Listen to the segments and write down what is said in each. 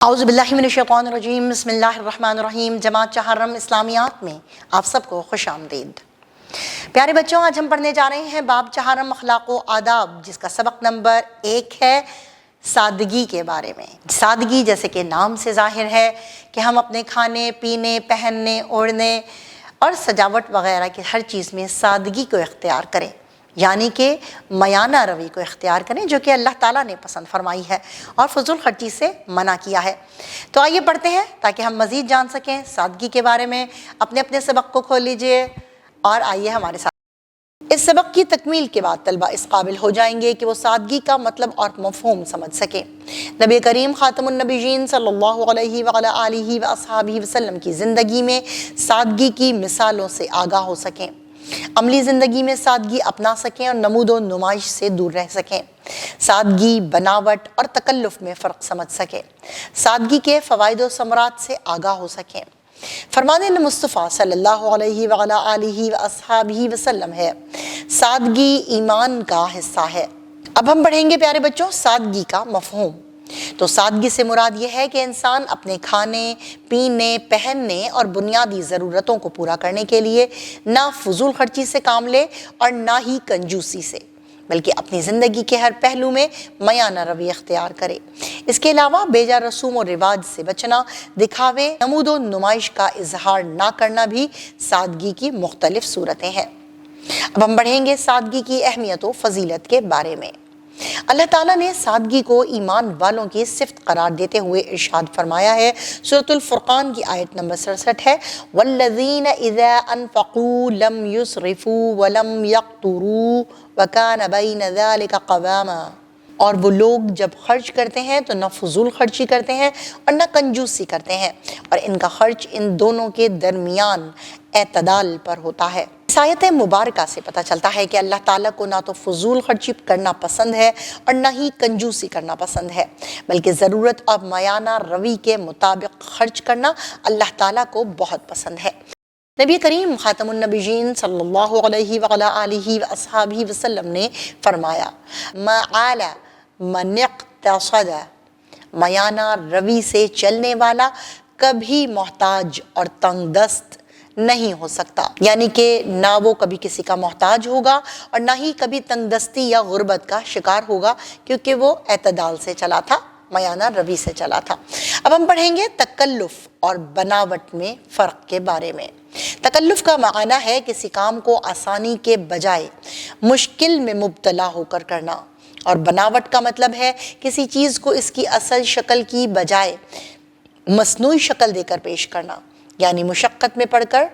اعوذ باللہ من الشیطان الرجیم بسم اللہ الرحمن الرحیم۔ جماعت چہارم اسلامیات میں آپ سب کو خوش آمدید۔ پیارے بچوں، آج ہم پڑھنے جا رہے ہیں باب چہارم اخلاق و آداب، جس کا سبق نمبر 1 ہے سادگی کے بارے میں۔ سادگی جیسے کہ نام سے ظاہر ہے کہ ہم اپنے کھانے پینے، پہننے، اوڑھنے اور سجاوٹ وغیرہ کی ہر چیز میں سادگی کو اختیار کریں، یعنی کہ میانہ روی کو اختیار کریں، جو کہ اللہ تعالیٰ نے پسند فرمائی ہے اور فضول خرچی سے منع کیا ہے۔ تو آئیے پڑھتے ہیں تاکہ ہم مزید جان سکیں سادگی کے بارے میں۔ اپنے اپنے سبق کو کھول لیجئے اور آئیے ہمارے ساتھ۔ اس سبق کی تکمیل کے بعد طلبہ اس قابل ہو جائیں گے کہ وہ سادگی کا مطلب اور مفہوم سمجھ سکیں۔ نبی کریم خاتم النبیین صلی اللہ علیہ وآلہ وآصحابہ وسلم کی زندگی میں سادگی کی مثالوں سے آگاہ ہو سکیں، عملی زندگی میں سادگی اپنا سکیں اور نمود و نمائش سے دور رہ سکیں، سادگی، بناوٹ اور تکلف میں فرق سمجھ سکیں، سادگی کے فوائد و ثمرات سے آگاہ ہو سکیں۔ فرمان مصطفیٰ صلی اللہ علیہ وآلہ وآصحابہ وسلم ہے، سادگی ایمان کا حصہ ہے۔ اب ہم پڑھیں گے پیارے بچوں سادگی کا مفہوم۔ تو سادگی سے مراد یہ ہے کہ انسان اپنے کھانے، پینے، پہننے اور بنیادی ضرورتوں کو پورا کرنے کے لیے نہ فضول خرچی سے کام لے اور نہ ہی کنجوسی سے، بلکہ اپنی زندگی کے ہر پہلو میں میانہ روی اختیار کرے۔ اس کے علاوہ بیجا رسوم و رواج سے بچنا، دکھاوے، نمود و نمائش کا اظہار نہ کرنا بھی سادگی کی مختلف صورتیں ہیں۔ اب ہم پڑھیں گے سادگی کی اہمیت و فضیلت کے بارے میں۔ اللہ تعالیٰ نے سادگی کو ایمان والوں کی صفت قرار دیتے ہوئے ارشاد فرمایا ہے۔ سورۃ الفرقان کی آیت نمبر 67 ہے، وَالَّذِينَ إِذَا أَنفَقُوا لَمْ يُسْرِفُوا وَلَمْ يَقْتُرُوا وَكَانَ بَيْنَ ذَلِكَ قَوَامًا۔ اور وہ لوگ جب خرچ کرتے ہیں تو نہ فضول خرچی کرتے ہیں اور نہ کنجوسی کرتے ہیں، اور ان کا خرچ ان دونوں کے درمیان اعتدال پر ہوتا ہے۔ اس آیت مبارکہ سے پتہ چلتا ہے کہ اللہ تعالیٰ کو نہ تو فضول خرچی کرنا پسند ہے اور نہ ہی کنجوسی کرنا پسند ہے، بلکہ ضرورت اور میانہ روی کے مطابق خرچ کرنا اللہ تعالیٰ کو بہت پسند ہے۔ نبی کریم خاتم النبیین صلی اللہ علیہ وآلہ وآصحابہ وسلم نے فرمایا، ما عال من اقتصد، میانہ روی سے چلنے والا کبھی محتاج اور تنگ دست نہیں ہو سکتا، یعنی کہ نہ وہ کبھی کسی کا محتاج ہوگا اور نہ ہی کبھی تنگ دستی یا غربت کا شکار ہوگا، کیونکہ وہ اعتدال سے چلا تھا، میانہ روی سے چلا تھا۔ اب ہم پڑھیں گے تکلف اور بناوٹ میں فرق کے بارے میں۔ تکلف کا معنی ہے کسی کام کو آسانی کے بجائے مشکل میں مبتلا ہو کر کرنا، اور بناوٹ کا مطلب ہے کسی چیز کو اس کی اصل شکل کی بجائے مصنوعی شکل دے کر پیش کرنا، یعنی مشقت میں پڑھ کر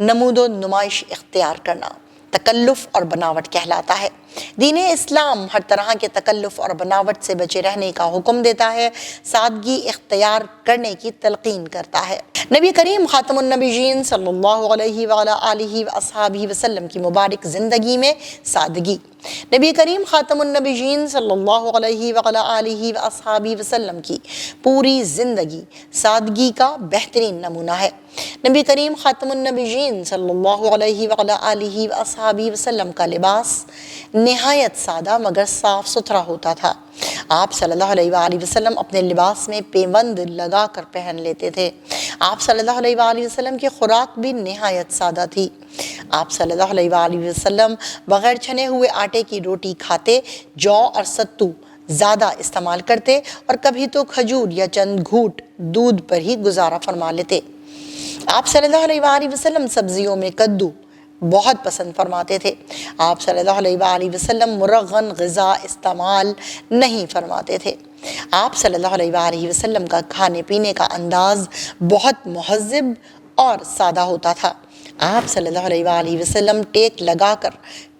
نمود و نمائش اختیار کرنا تکلف اور بناوٹ کہلاتا ہے۔ دین اسلام ہر طرح کے تکلف اور بناوٹ سے بچے رہنے کا حکم دیتا ہے، سادگی اختیار کرنے کی تلقین کرتا ہے۔ نبی کریم خاتم النبیین صلی اللہ علیہ وآلہ وآصحابہ وسلم کی مبارک زندگی میں سادگی۔ نبی کریم خاتم النبیین صلی اللہ علیہ وآلہ وآصحابہ وسلم کی پوری زندگی سادگی کا بہترین نمونہ ہے۔ نبی کریم خاتم النبیین صلی اللہ علیہ وآلہ وآصحابہ وسلم کا لباس نہایت سادہ مگر صاف ستھرا ہوتا تھا۔ آپ صلی اللہ علیہ وآلہ وسلم اپنے لباس میں پیوند لگا کر پہن لیتے تھے۔ آپ صلی اللہ علیہ وآلہ وسلم کی خوراک بھی نہایت سادہ تھی۔ آپ صلی اللہ علیہ وآلہ وسلم بغیر چھنے ہوئے آٹے کی روٹی کھاتے، جو اور ستو زیادہ استعمال کرتے، اور کبھی تو کھجور یا چند گھونٹ دودھ پر ہی گزارا فرما لیتے۔ آپ صلی اللہ علیہ وآلہ وسلم سبزیوں میں کدو بہت پسند فرماتے تھے۔ آپ صلی اللہ علیہ وآلہ وسلم مرغن غذا استعمال نہیں فرماتے تھے۔ آپ صلی اللہ علیہ وآلہ وسلم کا کھانے پینے کا انداز بہت مہذب اور سادہ ہوتا تھا۔ آپ صلی اللہ علیہ وآلہ وسلم ٹیک لگا کر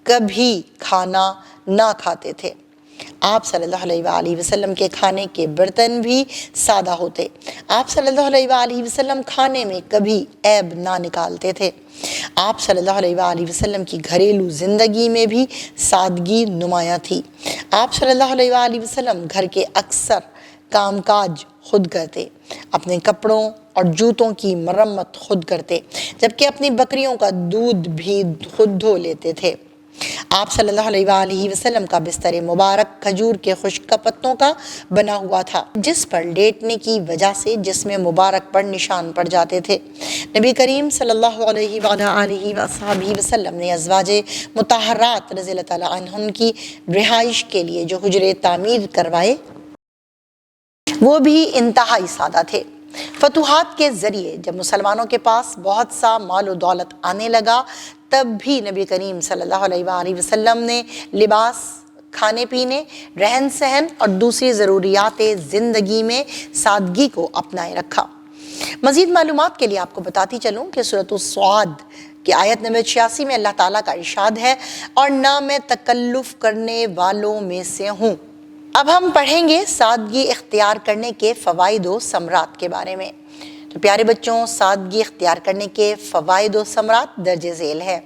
کبھی کھانا نہ کھاتے تھے۔ آپ صلی اللہ علیہ وآلہ وسلم کے کھانے کے برتن بھی سادہ ہوتے۔ آپ صلی اللہ علیہ وآلہ وسلم کھانے میں کبھی عیب نہ نکالتے تھے۔ آپ صلی اللہ علیہ وآلہ وسلم کی گھریلو زندگی میں بھی سادگی نمایاں تھی۔ آپ صلی اللہ علیہ وآلہ وسلم گھر کے اکثر کام کاج خود کرتے، اپنے کپڑوں اور جوتوں کی مرمت خود کرتے، جبکہ اپنی بکریوں کا دودھ بھی خود دھو لیتے تھے۔ آپ صلی اللہ علیہ وآلہ وسلم کا بستر مبارک کھجور کے خشک پتوں کا بنا ہوا تھا، جس پر لیٹنے کی وجہ سے جسم مبارک پر نشان پڑ جاتے تھے۔ نبی کریم صلی اللہ علیہ وآلہ وسلم نے ازواج مطہرات رضی اللہ تعالیٰ عنہن کی رہائش کے لیے جو حجرے تعمیر کروائے وہ بھی انتہائی سادہ تھے۔ فتوحات کے ذریعے جب مسلمانوں کے پاس بہت سا مال و دولت آنے لگا، تب بھی نبی کریم صلی اللہ علیہ وآلہ وسلم نے لباس، کھانے پینے، رہن سہن اور دوسری ضروریات زندگی میں سادگی کو اپنائے رکھا۔ مزید معلومات کے لیے آپ کو بتاتی چلوں کہ سورۃ الصاد کی آیت نمبر 86 میں اللہ تعالیٰ کا ارشاد ہے، اور نہ میں تکلف کرنے والوں میں سے ہوں۔ اب ہم پڑھیں گے سادگی اختیار کرنے کے فوائد و ثمرات کے بارے میں۔ تو پیارے بچوں، سادگی اختیار کرنے کے فوائد و ثمرات درج ذیل ہے۔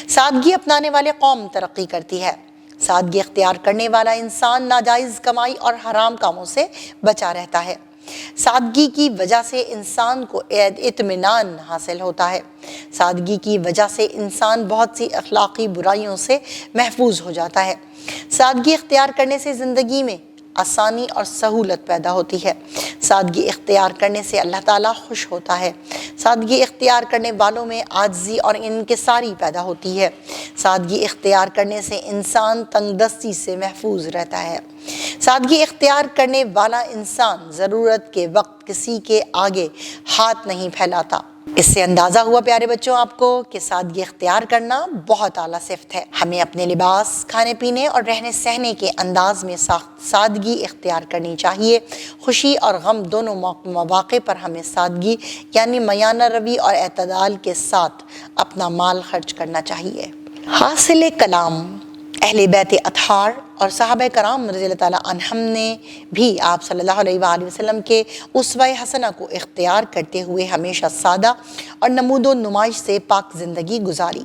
سادگی اپنانے والے قوم ترقی کرتی ہے۔ سادگی اختیار کرنے والا انسان ناجائز کمائی اور حرام کاموں سے بچا رہتا ہے۔ سادگی کی وجہ سے انسان کو اطمینان حاصل ہوتا ہے۔ سادگی کی وجہ سے انسان بہت سی اخلاقی برائیوں سے محفوظ ہو جاتا ہے۔ سادگی اختیار کرنے سے زندگی میں آسانی اور سہولت پیدا ہوتی ہے۔ سادگی اختیار کرنے سے اللہ تعالیٰ خوش ہوتا ہے۔ سادگی اختیار کرنے والوں میں عاجزی اور انکساری پیدا ہوتی ہے۔ سادگی اختیار کرنے سے انسان تنگ دستی سے محفوظ رہتا ہے۔ سادگی اختیار کرنے والا انسان ضرورت کے وقت کسی کے آگے ہاتھ نہیں پھیلاتا۔ اس سے اندازہ ہوا پیارے بچوں آپ کو کہ سادگی اختیار کرنا بہت اعلیٰ صفت ہے۔ ہمیں اپنے لباس، کھانے پینے اور رہنے سہنے کے انداز میں سادگی اختیار کرنی چاہیے۔ خوشی اور غم دونوں مواقع پر ہمیں سادگی یعنی میانہ روی اور اعتدال کے ساتھ اپنا مال خرچ کرنا چاہیے۔ حاصل کلام اہل بیت اطہار اور صحابہ کرام رضی اللہ تعالیٰ عنہم نے بھی آپ صلی اللہ علیہ وآلہ وسلم کے اسوہ حسنہ کو اختیار کرتے ہوئے ہمیشہ سادہ اور نمود و نمائش سے پاک زندگی گزاری۔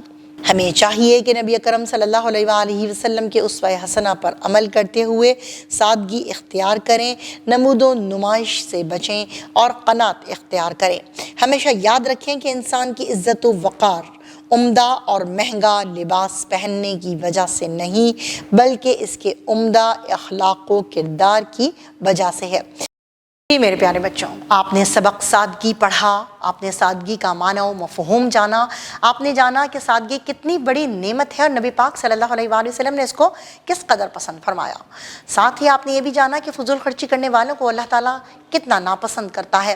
ہمیں چاہیے کہ نبی اکرم صلی اللہ علیہ وآلہ وسلم کے اسوہ حسنہ پر عمل کرتے ہوئے سادگی اختیار کریں، نمود و نمائش سے بچیں اور قناعت اختیار کریں۔ ہمیشہ یاد رکھیں کہ انسان کی عزت و وقار عمدہ اور مہنگا لباس پہننے کی وجہ سے نہیں، بلکہ اس کے عمدہ اخلاق و کردار کی وجہ سے ہے۔ میرے پیارے بچوں، آپ نے سبق سادگی پڑھا، آپ نے سادگی کا معنی و مفہوم جانا، آپ نے جانا کہ سادگی کتنی بڑی نعمت ہے اور نبی پاک صلی اللہ علیہ وآلہ وسلم نے اس کو کس قدر پسند فرمایا۔ ساتھ ہی آپ نے یہ بھی جانا کہ فضول خرچی کرنے والوں کو اللہ تعالیٰ کتنا ناپسند کرتا ہے۔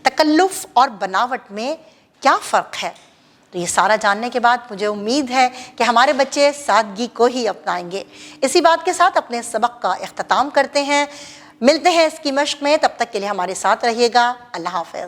تکلف اور بناوٹ میں کیا فرق ہے؟ تو یہ سارا جاننے کے بعد مجھے امید ہے کہ ہمارے بچے سادگی کو ہی اپنائیں گے۔ اسی بات کے ساتھ اپنے سبق کا اختتام کرتے ہیں۔ ملتے ہیں اس کی مشق میں، تب تک کے لیے ہمارے ساتھ رہیے گا۔ اللہ حافظ۔